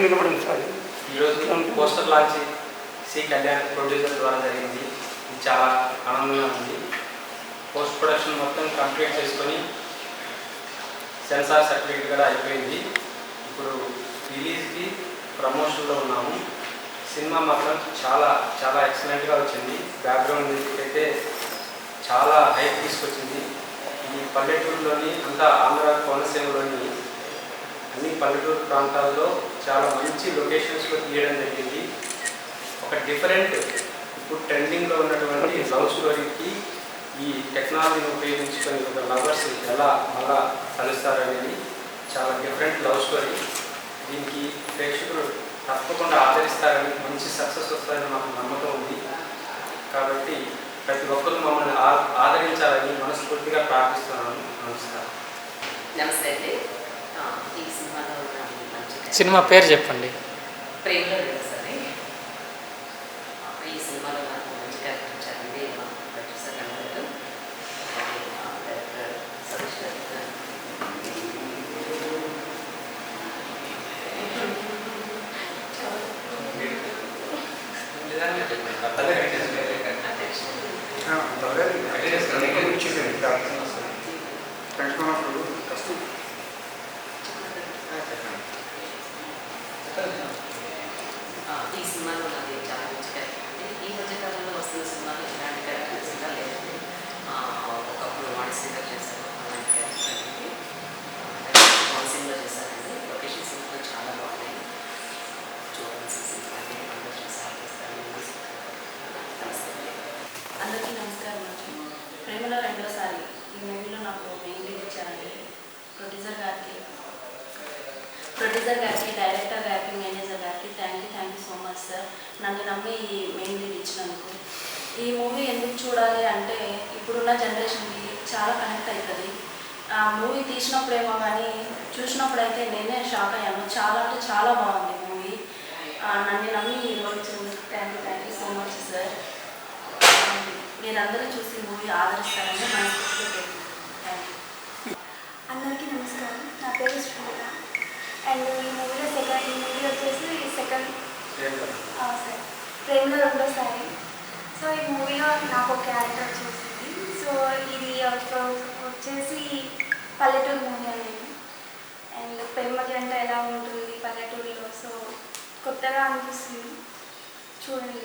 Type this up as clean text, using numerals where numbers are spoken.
ఈరోజు poster launch C Kalyan producer ద్వారా జరిగింది. ఇది చాలా ఆనందంగా ఉంది. పోస్ట్ ప్రొడక్షన్ మొత్తం కంప్లీట్ చేసుకొని సెన్సార్ సర్టిఫికేట్ కూడా అయిపోయింది. ఇప్పుడు రిలీజ్కి ప్రమోషన్లో ఉన్నాము. సినిమా మాత్రం చాలా చాలా ఎక్సలెంట్గా వచ్చింది. బ్యాక్గ్రౌండ్ మ్యూజిక్ అయితే చాలా హైప్ తీసుకొచ్చింది. ఈ పల్లెటూరులోని అంతా ఆంధ్ర కోనసీమలోని అన్ని పల్లెటూరు ప్రాంతాల్లో చాలా మంచి లొకేషన్స్లో తీయడం జరిగింది. ఒక డిఫరెంట్ ఇప్పుడు ట్రెండింగ్లో ఉన్నటువంటి లవ్ స్టోరీకి ఈ టెక్నాలజీని ఉపయోగించుకొని ఒక లవర్స్ ఎలా మళ్ళా కలుస్తారనేది చాలా డిఫరెంట్ లవ్ స్టోరీ. దీనికి ప్రేక్షకులు తప్పకుండా ఆదరిస్తారని, మంచి సక్సెస్ వస్తారని మాకు నమ్మకం ఉంది. కాబట్టి ప్రతి ఒక్కరు మమ్మల్ని ఆదరించాలని మనస్ఫూర్తిగా ప్రార్థిస్తున్నాను. నమస్కారం. నమస్తే అండి. ఈ సినిమా పేరు చెప్పండి. ప్రేమలో సరే ఈ సినిమాలో నాకు మంచి క్యారెక్టర్ ఇచ్చారండి. మా ప్రొడ్యూసర్ గారు డైరెక్టర్ సతీష్ గారు. ఈ సినిమాలో నాది చాలా మంచి క్యారెక్టర్ అండి. ఈ మధ్యకాలంలో వస్తున్న సినిమాలో ఇలాంటి క్యారెక్టర్స్ ఇంకా లేదండి. ఒకప్పుడు వాణిశ్రీగా చేశాను అలాంటి క్యారెక్టర్ అనేది కోనసీమలో చేశానండి. లొకేషన్స్ కూడా చాలా బాగున్నాయి. చూడాల్సిన సినిమాని అందరూ చూసి ఆలోచిస్తాను. అందరికీ నమస్కారం అండి. ప్రేమలో రెండోసారి ఈ మూవీలో నాకు మెయిన్ లీడ్ ఇచ్చారండి. ప్రొడ్యూసర్ గారికి, డైరెక్టర్ గారికి, మేనేజర్ గారికి thank you so much sir. నన్ను నమ్మి ఈ మెయిన్ లీడ్ ఇచ్చినందుకు. ఈ మూవీ ఎందుకు చూడాలి అంటే ఇప్పుడున్న జనరేషన్కి చాలా కనెక్ట్ అవుతుంది. ఆ మూవీ తీసినప్పుడేమో కానీ చూసినప్పుడైతే నేనే షాక్ అయ్యాను. చాలా అంటే చాలా బాగుంది మూవీ. నన్ను నమ్మి ఈ రోల్ ఇచ్చినందుకు thank you so much sir. మీరందరూ చూసి మూవీ ఆదరిస్తారని మనస్ఫూర్తిగా థ్యాంక్ యూ. అందరికీ నమస్కారం. నా పేరు శ్రీలత. అండ్ ఈ మూవీ వచ్చేసి సెకండ్ సార్ ప్రేమలో రెండోసారి. సో ఈ మూవీలో నాకు ఒక క్యారెక్టర్ వచ్చేసింది. సో ఇది వచ్చేసి పల్లెటూరు మూవీ అనేది. అండ్ ప్రేమకి అంటే ఎలా ఉంటుంది పల్లెటూరులో, సో కొత్తగా అనిపిస్తుంది. చూడండి.